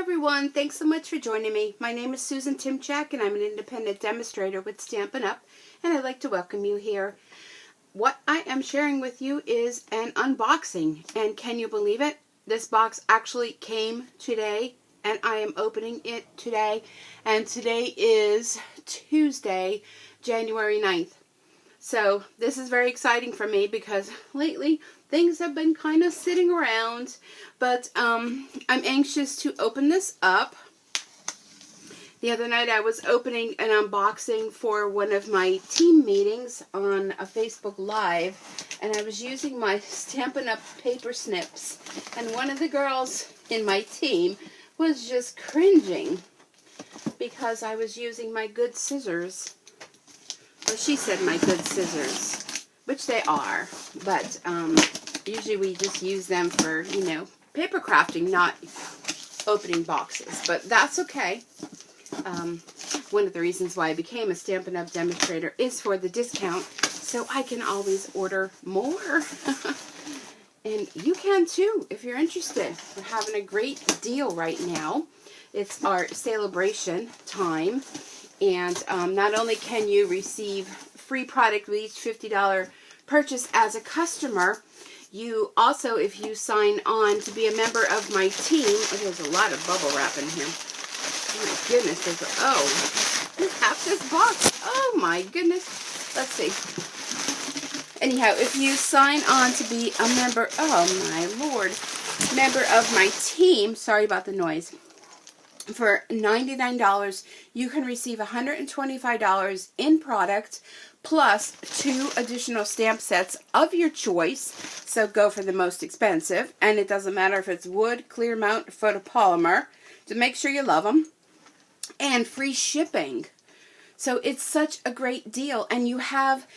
everyone, thanks so much for joining me. My name is Susan Timchak and I'm an independent demonstrator with Stampin' Up! And I'd like to welcome you here. What I am sharing with you is an unboxing, and can you believe it? This box actually came today and I am opening it today, and today is Tuesday, January 9th. So this is very exciting for me because lately things have been kind of sitting around, but I'm anxious to open this up. The other night I was opening an unboxing for one of my team meetings on a Facebook Live, and I was using my Stampin' Up! Paper snips, and one of the girls in my team was just cringing because I was using my good scissors. Well, she said my good scissors, which they are, but usually we just use them for, you know, paper crafting, not opening boxes, but that's okay. One of the reasons why I became a Stampin' Up! Demonstrator is for the discount, so I can always order more. And you can too, if you're interested. We're having a great deal right now. It's our celebration time. And not only can you receive free product with each $50 purchase as a customer, you also, if you sign on to be a member of my team, there's a lot of bubble wrap in here. Oh my goodness, there's half this box. Oh my goodness. Let's see. Anyhow, if you sign on to be a member, oh my lord, member of my team, sorry about the noise, for $99, you can receive $125 in product plus 2 additional stamp sets of your choice. So go for the most expensive, and it doesn't matter if it's wood, clear mount, or photopolymer. To make sure you love them, and free shipping. So it's such a great deal, and you have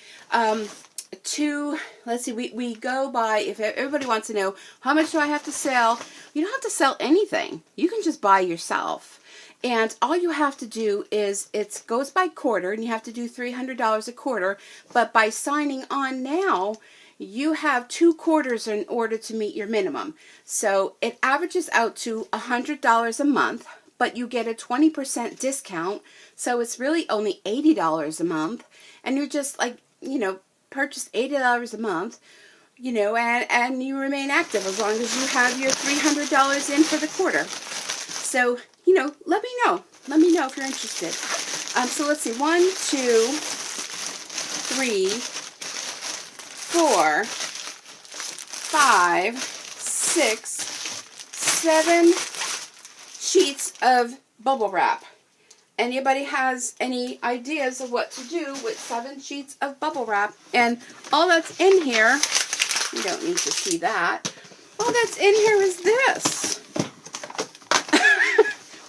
let's see, we go by, if everybody wants to know, how much do I have to sell? You don't have to sell anything. You can just buy yourself. And all you have to do is, it goes by quarter, and you have to do $300 a quarter. But by signing on now, you have 2 quarters in order to meet your minimum. So it averages out to $100 a month, but you get a 20% discount. So it's really only $80 a month. And you're just like, you know, purchase $80 a month, you know, and you remain active as long as you have your $300 in for the quarter. So, you know, let me know. Let me know if you're interested. So let's see, 1, 2, 3, 4, 5, 6, 7 sheets of bubble wrap. Anybody has any ideas of what to do with 7 sheets of bubble wrap? And all that's in here, you don't need to see that, all that's in here is this.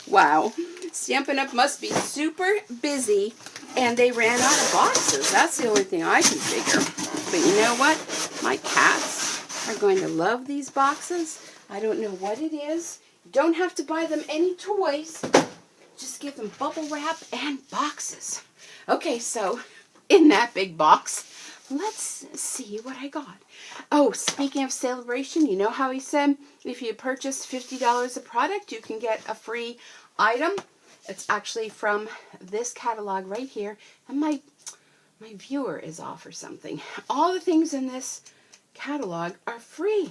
Wow. Stampin' Up! Must be super busy, and they ran out of boxes. That's the only thing I can figure. But you know what? My cats are going to love these boxes. I don't know what it is. You don't have to buy them any toys. Just give them bubble wrap and boxes. Okay, so in that big box, let's see what I got. Oh, speaking of celebration, you know how he said if you purchase $50 of product, you can get a free item? It's actually from this catalog right here. And my viewer is off or something. All the things in this catalog are free.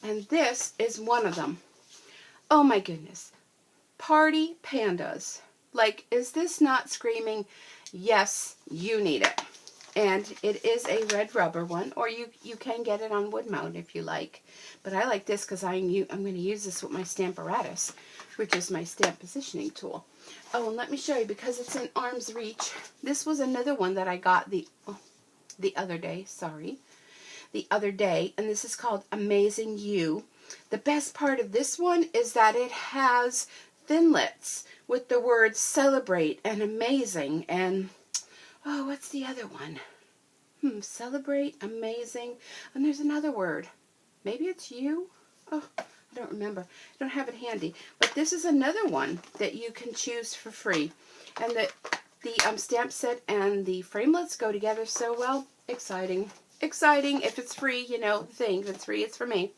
And this is one of them. Oh my goodness. Party pandas. Like, is this not screaming, yes, you need it? And it is a red rubber one, or you can get it on wood mount if you like. But I like this because I'm going to use this with my Stamparatus, which is my stamp positioning tool. Oh, and let me show you, because it's in arm's reach. This was another one that I got the other day, the other day, and this is called Amazing You. The best part of this one is that it has thinlits with the words celebrate and amazing and, oh, what's the other one? Celebrate, amazing, and there's another word. Maybe it's you? Oh, I don't remember. I don't have it handy. But this is another one that you can choose for free. And the stamp set and the framelits go together so well. Exciting. Exciting. If it's free, you know, the thing. If it's free, it's for me.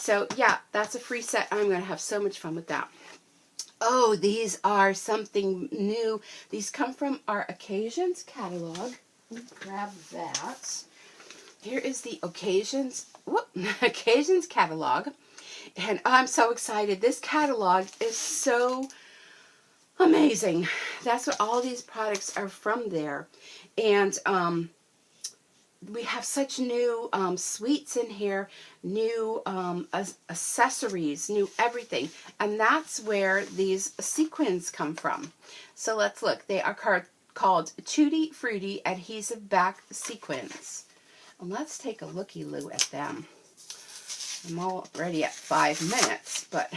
So yeah, that's a free set. I'm going to have so much fun with that. Oh, these are something new. These come from our Occasions catalog. Let me grab that. Here is the Occasions catalog. And I'm so excited. This catalog is so amazing. That's what all these products are from there. And we have such new sweets in here, new accessories, new everything. And that's where these sequins come from. So let's look. They are called Tutti Frutti Adhesive Back Sequins. And let's take a looky-loo at them. I'm already at 5 minutes, but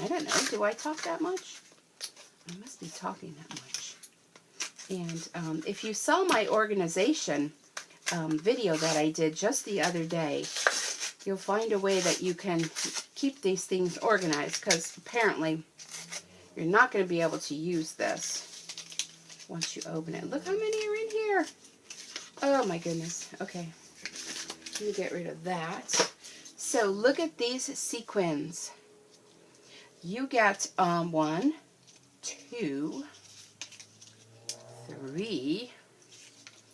I don't know. Do I talk that much? I must be talking that much. And if you saw my organization video that I did just the other day, you'll find a way that you can keep these things organized, because apparently you're not going to be able to use this once you open it. Look how many are in here. Oh my goodness. Okay, let me get rid of that. So look at these sequins. You get 1, 2, 3,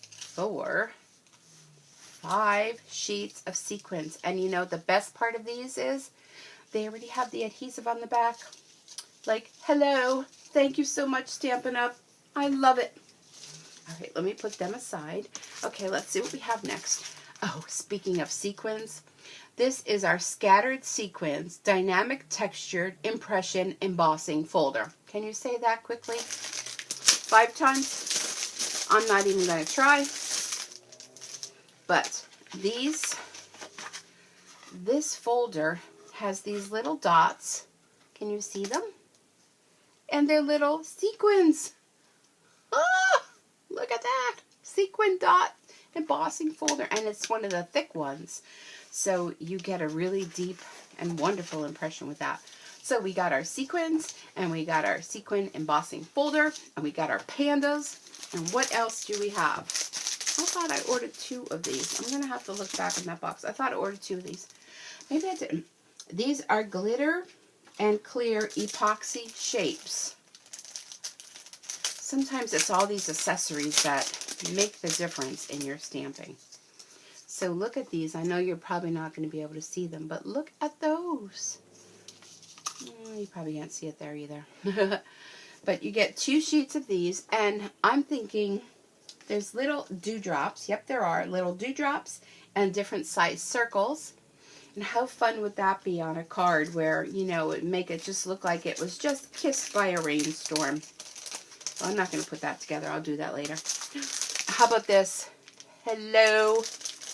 4, 5 sheets of sequins. And you know the best part of these is they already have the adhesive on the back. Like, hello, thank you so much, Stampin' Up. I love it. All right, let me put them aside. Okay, let's see what we have next. Oh, speaking of sequins, this is our Scattered Sequins Dynamic Textured Impression Embossing Folder. Can you say that quickly 5 times? I'm not even going to try. But this folder has these little dots. Can you see them? And they're little sequins. Oh, look at that. Sequin dot embossing folder. And it's one of the thick ones. So you get a really deep and wonderful impression with that. So we got our sequins, and we got our sequin embossing folder, and we got our pandas. And what else do we have? I thought I ordered 2 of these. I'm going to have to look back in that box. I thought I ordered 2 of these. Maybe I didn't. These are glitter and clear epoxy shapes. Sometimes it's all these accessories that make the difference in your stamping. So look at these. I know you're probably not going to be able to see them, but look at those. You probably can't see it there either. But you get 2 sheets of these, and I'm thinking there's little dewdrops. Yep, there are little dewdrops and different size circles. And how fun would that be on a card where, you know, it would make it just look like it was just kissed by a rainstorm. Well, I'm not going to put that together. I'll do that later. How about this? Hello.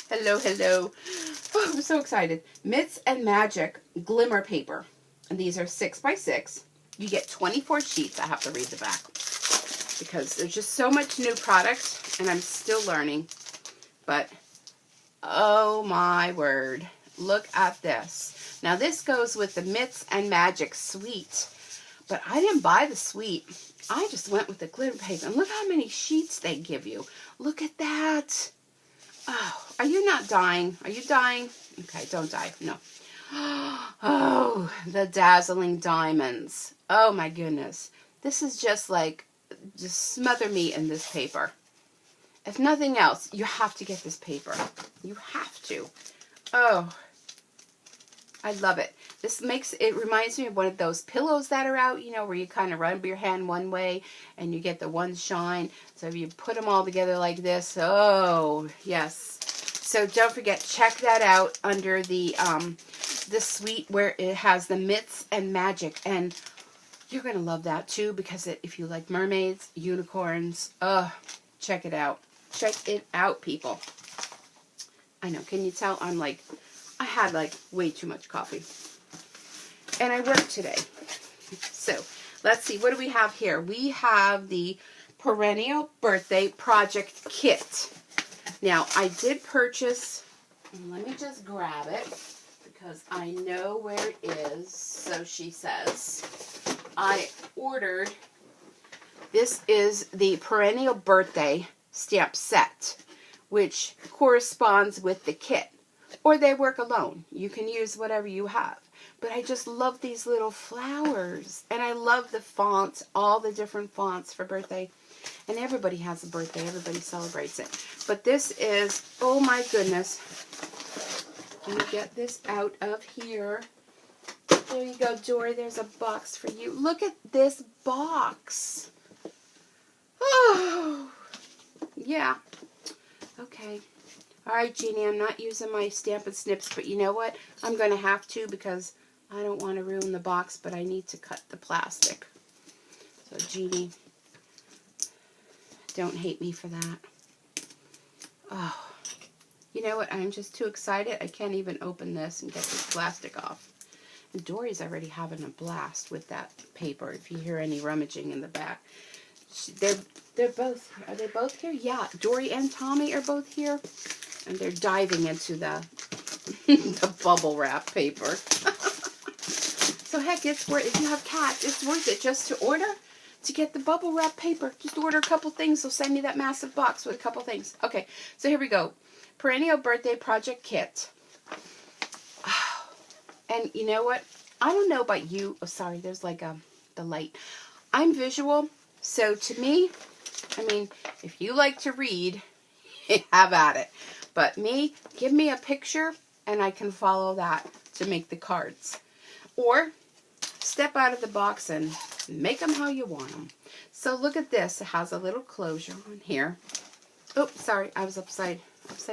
Hello, hello. Oh, I'm so excited. Myths and Magic Glimmer Paper. And these are 6 by 6. You get 24 sheets. I have to read the back because there's just so much new product and I'm still learning. But, oh my word. Look at this. Now this goes with the Myths and Magic Suite. But I didn't buy the suite. I just went with the glitter paper. And look how many sheets they give you. Look at that. Oh, are you not dying? Are you dying? Okay, don't die. No. Oh, the dazzling diamonds. Oh my goodness. This is just like, just smother me in this paper. If nothing else, you have to get this paper. You have to. Oh, I love it. This makes, it reminds me of one of those pillows that are out, you know, where you kind of rub your hand one way and you get the one shine. So if you put them all together like this, oh, yes. So don't forget, check that out under the suite where it has the Myths and Magic. And you're going to love that too, because if you like mermaids, unicorns, check it out. Check it out, people. I know, can you tell I'm like, I had like way too much coffee. And I worked today. So, let's see, what do we have here? We have the Perennial Birthday Project Kit. Now, I did purchase, let me just grab it, because I know where it is, so she says. I ordered, this is the Perennial Birthday Stamp Set, which corresponds with the kit. or they work alone. You can use whatever you have. But I just love these little flowers. And I love the fonts, all the different fonts for birthday. And everybody has a birthday. Everybody celebrates it. But this is, oh my goodness. Let me get this out of here. There you go, Dory. There's a box for you. Look at this box. Oh, yeah. Okay. All right, Jeannie, I'm not using my Stampin' Snips, but you know what? I'm going to have to because I don't want to ruin the box, but I need to cut the plastic. So, Jeannie, don't hate me for that. Oh, you know what? I'm just too excited. I can't even open this and get this plastic off. And Dory's already having a blast with that paper, if you hear any rummaging in the back. They're both, are they both here? Yeah, Dory and Tommy are both here. And they're diving into the bubble wrap paper. So heck, it's worth, if you have cats, it's worth it just to order, to get the bubble wrap paper. Just order a couple things. They'll send you that massive box with a couple things. Okay, so here we go. Perennial Birthday Project Kit. And you know what? I don't know about you. Oh, sorry, there's like the light. I'm visual, so to me, I mean, if you like to read, have at it. But me, give me a picture and I can follow that to make the cards. Or step out of the box and make them how you want them. So look at this. It has a little closure on here. Oh, sorry, I was upside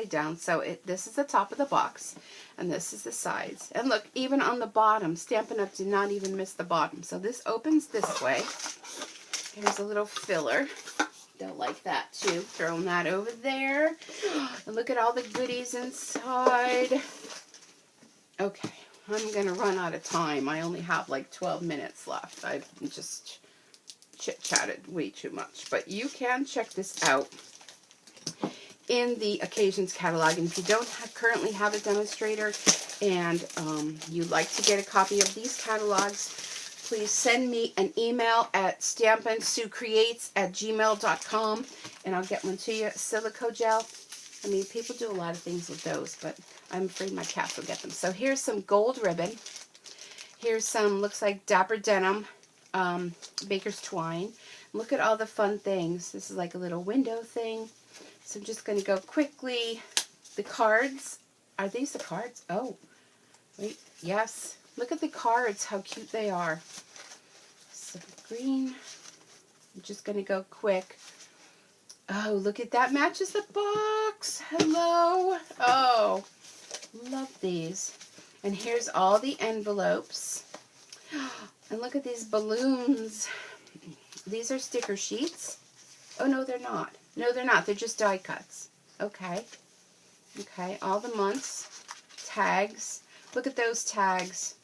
down. So this is the top of the box and this is the sides. And look, even on the bottom, Stampin' Up! Did not even miss the bottom. So this opens this way. Here's a little filler. They'll like that too. Throwing that over there. And look at all the goodies inside. Okay, I'm going to run out of time. I only have like 12 minutes left. I've just chit-chatted way too much. But you can check this out in the Occasions catalog. And if you don't currently have a demonstrator and you'd like to get a copy of these catalogs, please send me an email at stampinsuecreates@gmail.com and I'll get one to you. Silico gel. I mean, people do a lot of things with those, but I'm afraid my cats will get them. So here's some gold ribbon. Here's some, looks like Dapper Denim, Baker's Twine. Look at all the fun things. This is like a little window thing. So I'm just going to go quickly. The cards. Are these the cards? Oh, wait. Yes. Look at the cards, how cute they are. Some green. I'm just going to go quick. Oh, look at that. Matches the box. Hello. Oh, love these. And here's all the envelopes. And look at these balloons. These are sticker sheets. Oh, no, they're not. No, they're not. They're just die cuts. Okay. Okay, all the months. Tags. Look at those tags.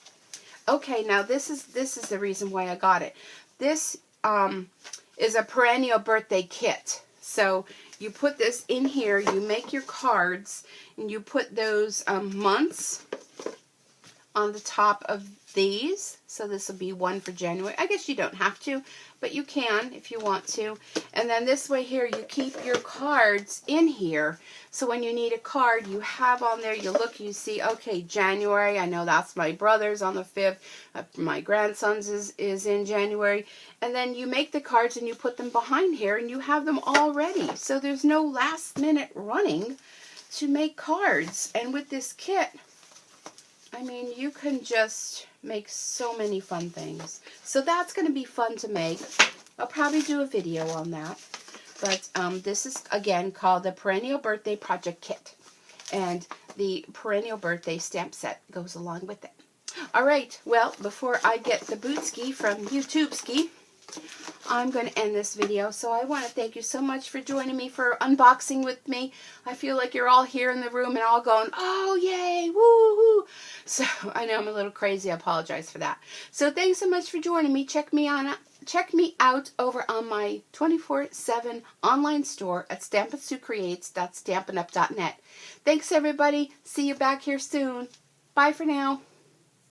Okay, now this is the reason why I got it. This is a perennial birthday kit. So you put this in here, you make your cards, and you put those months on the top of these. So this will be one for January. I guess you don't have to, but you can if you want to. And then this way here, you keep your cards in here. So when you need a card, you have on there, you look, you see, okay, January, I know that's my brother's on the 5th. My grandson's is in January. And then you make the cards and you put them behind here and you have them all ready. So there's no last minute running to make cards. And with this kit, I mean, you can just make so many fun things. So that's going to be fun to make. I'll probably do a video on that. But this is, again, called the Perennial Birthday Project Kit. And the Perennial Birthday stamp set goes along with it. All right, well, before I get the bootski from YouTubeski, I'm going to end this video. So I want to thank you so much for joining me for unboxing with me. I feel like you're all here in the room and all going, oh, yay, woo-hoo. So I know I'm a little crazy. I apologize for that. So thanks so much for joining me. Check me out over on my 24/7 online store at stampinsuecreates.stampinup.net. Thanks, everybody. See you back here soon. Bye for now.